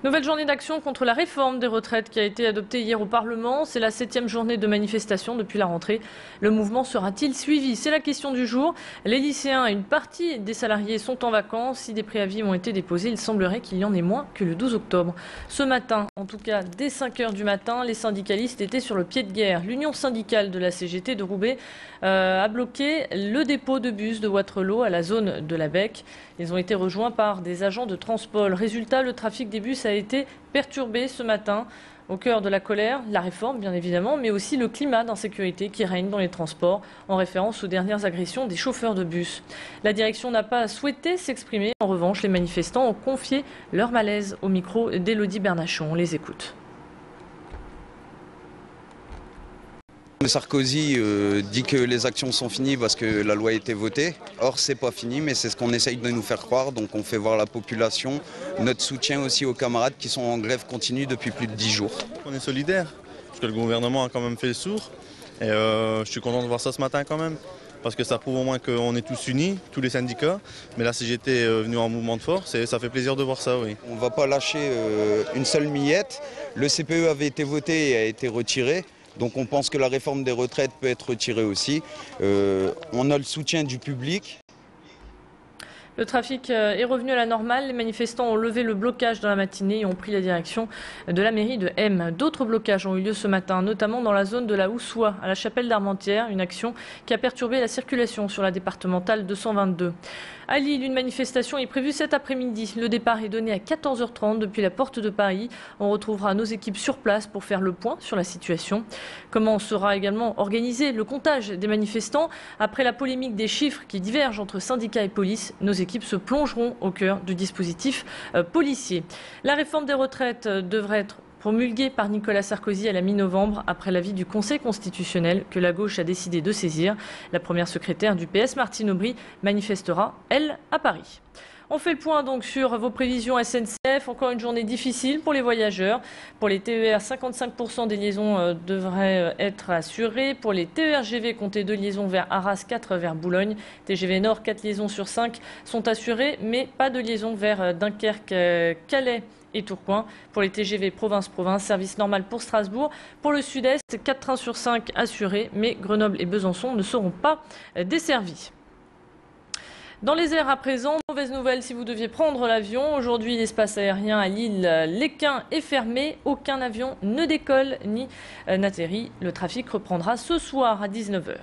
Nouvelle journée d'action contre la réforme des retraites qui a été adoptée hier au Parlement. C'est la 7e journée de manifestation depuis la rentrée. Le mouvement sera-t-il suivi? C'est la question du jour. Les lycéens et une partie des salariés sont en vacances. Si des préavis ont été déposés, il semblerait qu'il y en ait moins que le 12 octobre. Ce matin, en tout cas dès 5 h du matin, les syndicalistes étaient sur le pied de guerre. L'union syndicale de la CGT de Roubaix a bloqué le dépôt de bus de Wattrelos à la zone de la Bec. Ils ont été rejoints par des agents de transport. Résultat, le trafic des bus a été perturbé ce matin. Au cœur de la colère, la réforme bien évidemment, mais aussi le climat d'insécurité qui règne dans les transports, en référence aux dernières agressions des chauffeurs de bus. La direction n'a pas souhaité s'exprimer. En revanche, les manifestants ont confié leur malaise au micro d'Élodie Bernachon. On les écoute. Sarkozy dit que les actions sont finies parce que la loi a été votée. Or, c'est pas fini, mais c'est ce qu'on essaye de nous faire croire. Donc, on fait voir à la population notre soutien aussi aux camarades qui sont en grève continue depuis plus de 10 jours. On est solidaires, parce que le gouvernement a quand même fait le sourd. Et je suis content de voir ça ce matin quand même, parce que ça prouve au moins qu'on est tous unis, tous les syndicats. Mais la CGT est venue en mouvement de force et ça fait plaisir de voir ça, oui. On ne va pas lâcher une seule miette. Le CPE avait été voté et a été retiré. Donc on pense que la réforme des retraites peut être retirée aussi. On a le soutien du public. Le trafic est revenu à la normale. Les manifestants ont levé le blocage dans la matinée et ont pris la direction de la mairie de M. D'autres blocages ont eu lieu ce matin, notamment dans la zone de la Houssoie, à la chapelle d'Armentières, une action qui a perturbé la circulation sur la départementale 222. À Lille, une manifestation est prévue cet après-midi. Le départ est donné à 14 h 30 depuis la porte de Paris. On retrouvera nos équipes sur place pour faire le point sur la situation. Comment sera également organisé le comptage des manifestants? Après la polémique des chiffres qui divergent entre syndicats et police, nos équipes se plongeront au cœur du dispositif policier. La réforme des retraites devrait être promulguée par Nicolas Sarkozy à la mi-novembre après l'avis du Conseil constitutionnel que la gauche a décidé de saisir. La première secrétaire du PS, Martine Aubry, manifestera, elle, à Paris. On fait le point donc sur vos prévisions SNCF. Encore une journée difficile pour les voyageurs. Pour les TER, 55% des liaisons devraient être assurées. Pour les TER-GV, comptez 2 liaisons vers Arras, 4 vers Boulogne. TGV Nord, 4 liaisons sur 5 sont assurées, mais pas de liaison vers Dunkerque, Calais et Tourcoing. Pour les TGV province-province, service normal pour Strasbourg. Pour le sud-est, 4 trains sur 5 assurés, mais Grenoble et Besançon ne seront pas desservis. Dans les airs à présent, mauvaise nouvelle si vous deviez prendre l'avion. Aujourd'hui, l'espace aérien à Lille, l'Équin est fermé. Aucun avion ne décolle ni n'atterrit. Le trafic reprendra ce soir à 19 h.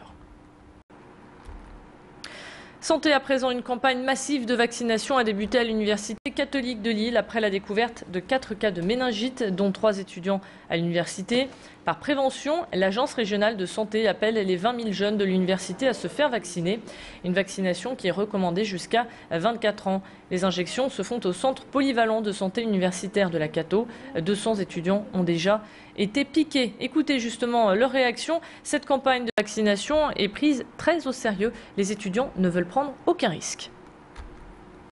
Santé à présent, une campagne massive de vaccination a débuté à l'Université catholique de Lille après la découverte de 4 cas de méningite, dont 3 étudiants à l'université. Par prévention, l'Agence régionale de santé appelle les 20 000 jeunes de l'université à se faire vacciner. Une vaccination qui est recommandée jusqu'à 24 ans. Les injections se font au centre polyvalent de santé universitaire de la Cato. 200 étudiants ont déjà été piqués. Écoutez justement leur réaction. Cette campagne de vaccination est prise très au sérieux. Les étudiants ne veulent prendre aucun risque.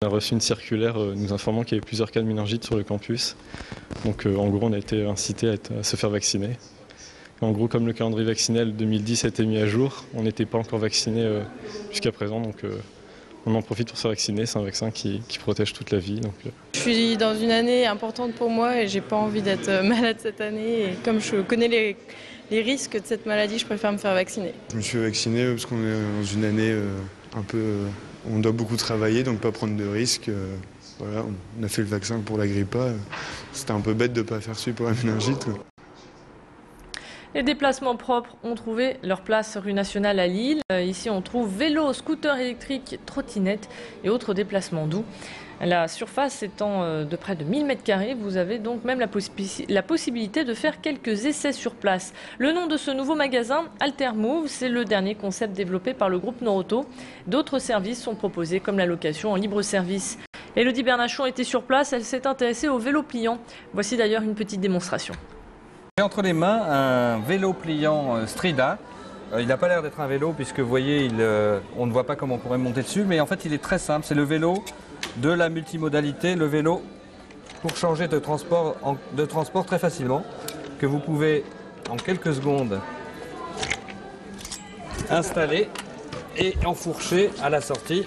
On a reçu une circulaire nous informant qu'il y avait plusieurs cas de méningite sur le campus. Donc en gros, on a été incité à se faire vacciner. En gros, comme le calendrier vaccinal 2010 a été mis à jour, on n'était pas encore vacciné jusqu'à présent. Donc on en profite pour se faire vacciner. C'est un vaccin qui protège toute la vie. Je suis dans une année importante pour moi et j'ai pas envie d'être malade cette année. Et comme je connais les risques de cette maladie, je préfère me faire vacciner. Je me suis vacciné parce qu'on est dans une année un peu... on doit beaucoup travailler, donc pas prendre de risques. Voilà, on a fait le vaccin pour la grippe A. C'était un peu bête de ne pas faire celui pour la méningite. Les déplacements propres ont trouvé leur place rue Nationale à Lille. Ici, on trouve vélos, scooters électriques, trottinettes et autres déplacements doux. La surface étant de près de 1000 m², vous avez donc même la possibilité de faire quelques essais sur place. Le nom de ce nouveau magasin, Altermove, c'est le dernier concept développé par le groupe Noroto. D'autres services sont proposés comme la location en libre service. Élodie Bernachon était sur place, elle s'est intéressée au vélo pliant. Voici d'ailleurs une petite démonstration. J'ai entre les mains un vélo pliant Strida. Il n'a pas l'air d'être un vélo puisque vous voyez, on ne voit pas comment on pourrait monter dessus, mais en fait il est très simple. C'est le vélo de la multimodalité, le vélo pour changer de transport très facilement, que vous pouvez en quelques secondes installer et enfourcher à la sortie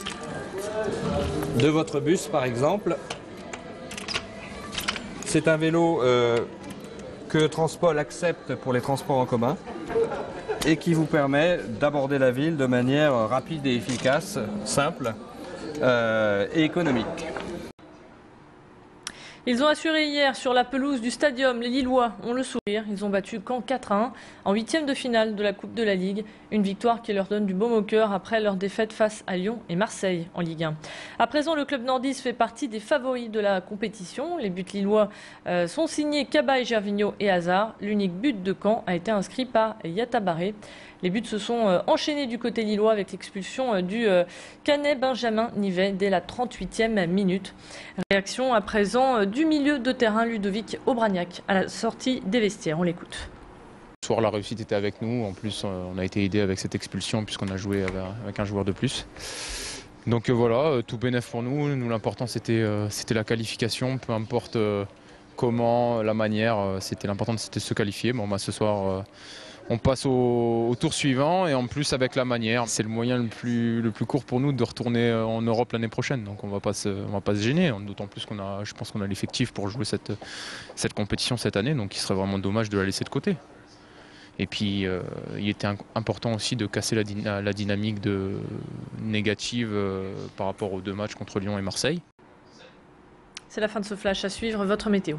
de votre bus par exemple. C'est un vélo que Transpol accepte pour les transports en commun et qui vous permet d'aborder la ville de manière rapide et efficace, simple et économique. Ils ont assuré hier sur la pelouse du Stadium. Les Lillois ont le sourire. Ils ont battu Caen 4-1 en 8e de finale de la Coupe de la Ligue. Une victoire qui leur donne du baume au cœur après leur défaite face à Lyon et Marseille en Ligue 1. À présent, le club nordiste fait partie des favoris de la compétition. Les buts lillois sont signés Cabaye, Gervinho et Hazard. L'unique but de Caen a été inscrit par Yatabaré. Les buts se sont enchaînés du côté lillois avec l'expulsion du Canet Benjamin Nivet dès la 38e minute. Réaction à présent du milieu de terrain Ludovic Obraniak à la sortie des vestiaires. On l'écoute. Ce soir, la réussite était avec nous. En plus, on a été aidé avec cette expulsion puisqu'on a joué avec un joueur de plus. Donc voilà, tout bénef pour nous. Nous, l'important, c'était la qualification. Peu importe comment, la manière, l'important c'était de se qualifier. Bon, ce soir, on passe au tour suivant et en plus avec la manière. C'est le moyen le plus court pour nous de retourner en Europe l'année prochaine. Donc on va pas se gêner, d'autant plus je pense qu'on a l'effectif pour jouer cette compétition cette année. Donc il serait vraiment dommage de la laisser de côté. Et puis il était important aussi de casser la dynamique négative par rapport aux 2 matchs contre Lyon et Marseille. C'est la fin de ce flash. À suivre votre météo.